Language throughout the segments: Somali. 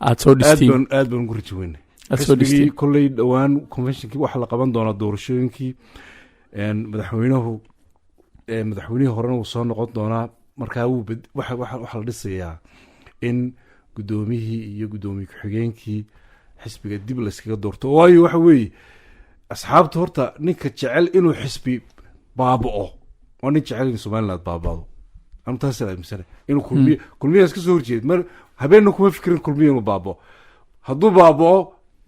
aad soo dhistiin aad baan ugu rajo weynay xisbigii kolley dhowaan conventionkii waxa la qaban doonaa doorashooyinkii madaxweynihii horena uu soo noqon doonaa markaa waxa la dhisayaa in guddoomiyihii iyo guddoomiye ku-xigeenkii xisbiga dib layskaga doorto waayo waxa weeye asxaabta horta ninka jecel inuu xisbi baaba'o waa nin jecel in somaliland baaba'do anu taasa aaminsana inuu kulmiyaas ka soo horjeed mar habeenna kuma fikirin kulmiya inuu baaba'o hadduu baaba'o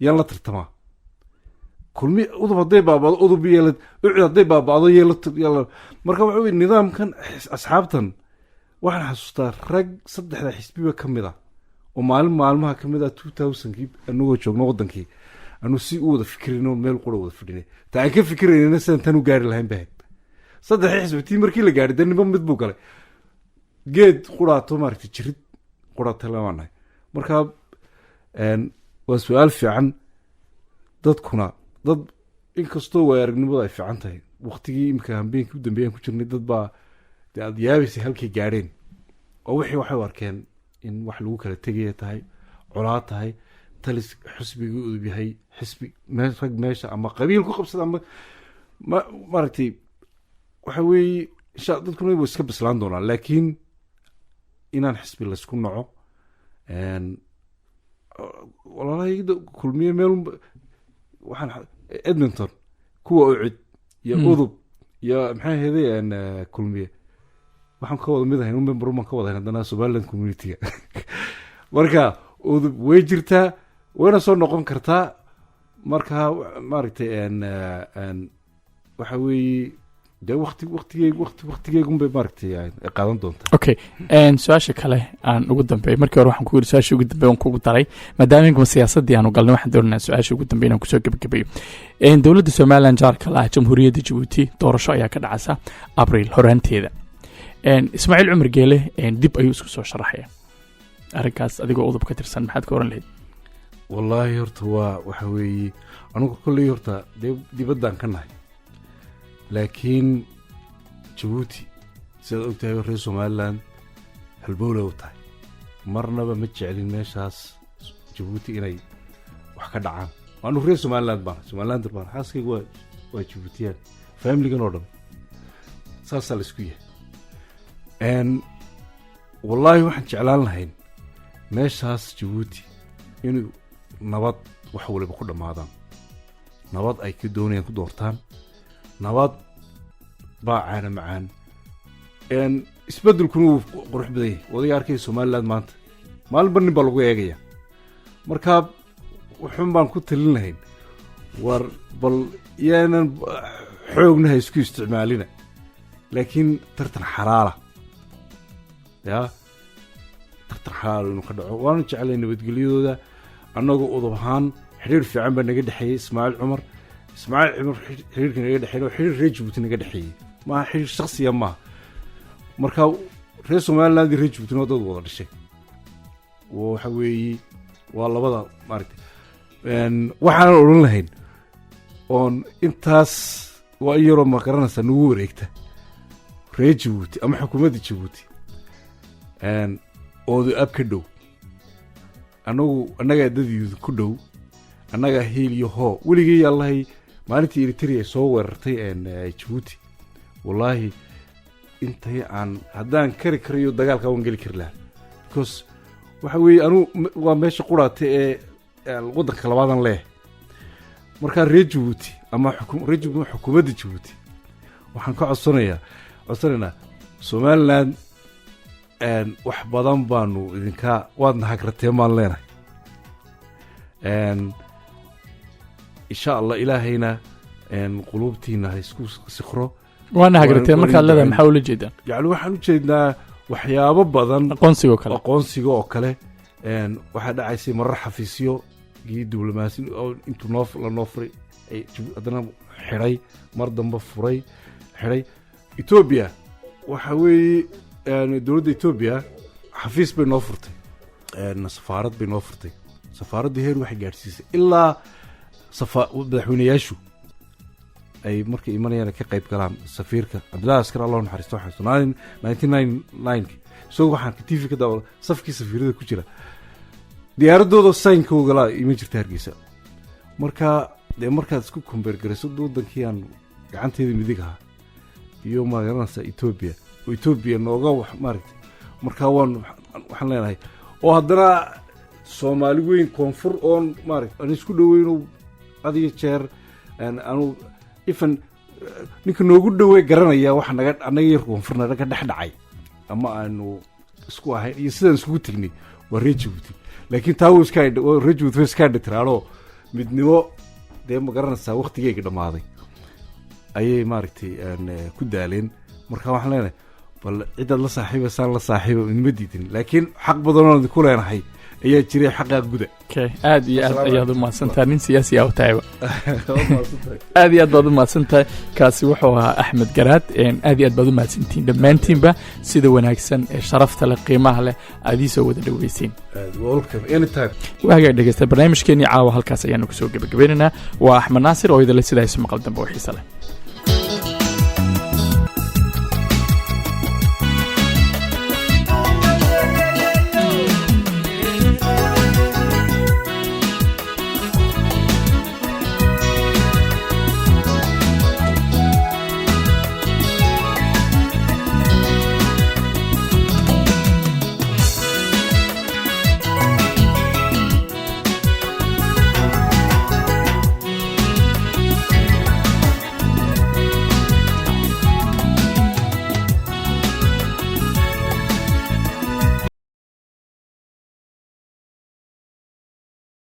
yaan la tartamaa udub hadday baaba'do udub ucid hadday baaba'do yeela marka waxa weye nidaamkan asxaabtan waxaan xasuustaa rag 3 xisbiba ka mid ah oo maalmaha ka mid ah 2000kii anagoo joogno wadankii anu si u wada fikirino meel qura wada fadhinay taa aan ka fikirayna sidaan tan u gaari lahayn baa 3 xisbi markii la gaaray danba mid buu galay geed quraato maartay jirid quraata laanahay marka waa su'aal fiican dadkuna dad inkastoo way aragnimada ay fiican tahay waqtigii imka hambeenkii u dambeeyay ku jirnay dad baa aad yaabaysay halkay gaareen oo waxay arkeen in wax lagu kala tegaya tahay colaa tahay talis xisbigii udub yahay xisbi rag meesha ama qabiil ku qabsada ama maaragtay waxa weeye dadkuna way iska bislaan doonaan laakiin inaan xisbi laysku naco walaalahay kulmiye meel waxaan Edmonton kuwa ucid iyo udub iyo maxay ahaydeen kulmiye waxaan ka wada mid ahayn member man ka wada haddana Somaliland community marka udub way jirtaa wayna soo noqon kartaa marka maaragtay waxa weeye de waqtigeegun bay maaragtay qaadan doontaa okay su-aasha kale aan ugu dambeeyay markii hore waxaan ku yiri su-aasha ugu dambeeyay aan kugu daray maadaama inka siyaasadii aanu galnay waxaan doonaynaa su-aasha ugu dambeeyay inaan kusoo gabagabeeyo dowladda Somaliland jaarka ah jamhuuriyadda Djibouti doorasho ayaa ka dhacaysa Abriil horaanteeda Ismaaciil Cumar Geele dib ayuu isku soo sharaxaya arrinkaas adigoo udub ka tirsan maxaad ka oran lahayd wallahi horta waxa weeye anigu kulli horta dibaddan ka nahay laakiin Djibouti sida uu tahay reer Somaliland halbowle u tahay marnaba ma jecelin meeshaas Djibouti inay wax ka dhacaan waanu reer Somaliland baan xaaskaygu waa Djiboutian family-gan oo dhan saas la isku yahay wallahi waxaan jeclaan lahayn meeshaas Djibouti inuu nabad wax waliba ku dhamaadaan nabad ay ka doonayaan ku doortaan nabad baacana macaan isbeddelkuna wuu qurux badan yahay wadaga arkay Somaliland maanta maalin nin baa lagu eegaya marka wuxuun baan ku talin lahayn war bal yaanan xoogna isku isticmaalina laakiin tartan xalaala tartan xalaal inuu ka dhaco waanu jeclay nabadgelyadooda annagoo udub ahaan xiriir fiican baa naga dhexeeyey Ismaaciil Cumar xiriirka naga dhexeeyey xiriir reer Djibouti naga dhexeeyey maaha xiriir shakhsiya maaha marka reer Somaliland iyo reer Djibouti waa dad wada dhashay waxa weeye waa labada maaragtay waxaan oran lahayn oon intaas waa iyaroo ma garanaysa nagu wareegta reer Djibouti ama xukuumadda Djibouti oodu ab ka dhow annaga dadiyadu ku dhow annaga heel iyo hoo weligii allahay maalintii Eritrea soo weerartay Djibouti wallahi intay aan haddaan kari karayo dagaalka waan geli kari lahaa because waxa weeye waa meesha quraatay ee waddanka labaadan leh markaa reer Djibouti ama xukuumadda Djibouti waxaan ka codsanaynaa Somaliland wax badan baanu idinka waadna hagrateen maan leenahay insha Allah ilaahayna qulubtiina ha isku sikhro waana hagrateen markaad leedahay maxaa ula jeedaan yacni waxaan u jeednaa waxyaabo badan aqoonsiga oo kale waxaa dhacaysay marar xafiisyo gii diblomaasi intuu la noo furay haddana xidhay mar dambe xidhay Ethiopia waxa weeye dowladda Ethiopia xafiis bay noo furtay safaarad bay noo furtay safaaradda heer waxay gaarsiisay ilaa madaxweynayaashu ay markay imanayaan ka qayb galaan safiirka Cabdullaahi Askar Allah naxariisto waxa 1999 soo waxaan TV ka daawada safkii safiirada ku jira diyaaradooda saynkooga la ima jirta Hargeysa marka dee markaad isku kombeer garayso wadankii aan gacanteeda midig ahaa iyo magaranaysa Ethiopia oo Ethiopia nooga wax maaragtay marka waxaan leenahay oo haddana Soomaali weyn koonfur oon maaragtay aan isku dhaweyno adiga jeer aanu ifan ninka noogu dhawey garanaya wax anaga yar koonfurna ka dhex dhacay ama aanu isku ahay iyo sidaan isku tagnay waa Djibouti laakiin taa Djibouti iska dhitiraalo midnimo dee ma garanaysaa waqtigeyga dhamaaday ayay maaragtay ku daaleen marka waxaan leenahay bal cidaad la saaxiibaysaan la saaxiibo midnimo diidin laakiin xaq badan oo ku leenahay ayaa jiray xaqaa guda aad iyo aad ayaad u mahadsantahay nin siyaasi ah taayba aad iyo aad baad u mahadsantahay kaasi wuxuu ahaa Axmed Garaad aad iyo aad baad u mahadsantiin dhammaantiinba sida wanaagsan ee sharafta leh qiimaha leh aad ii soo wada dhaweyseen welcome anytime waaga dhageysta barnaamijkeeni caawa halkaas ayaanu ku soo gabagabeynaa waa Axmed Naasir oo idin la sidaayso maqal dambe oo xiiso leh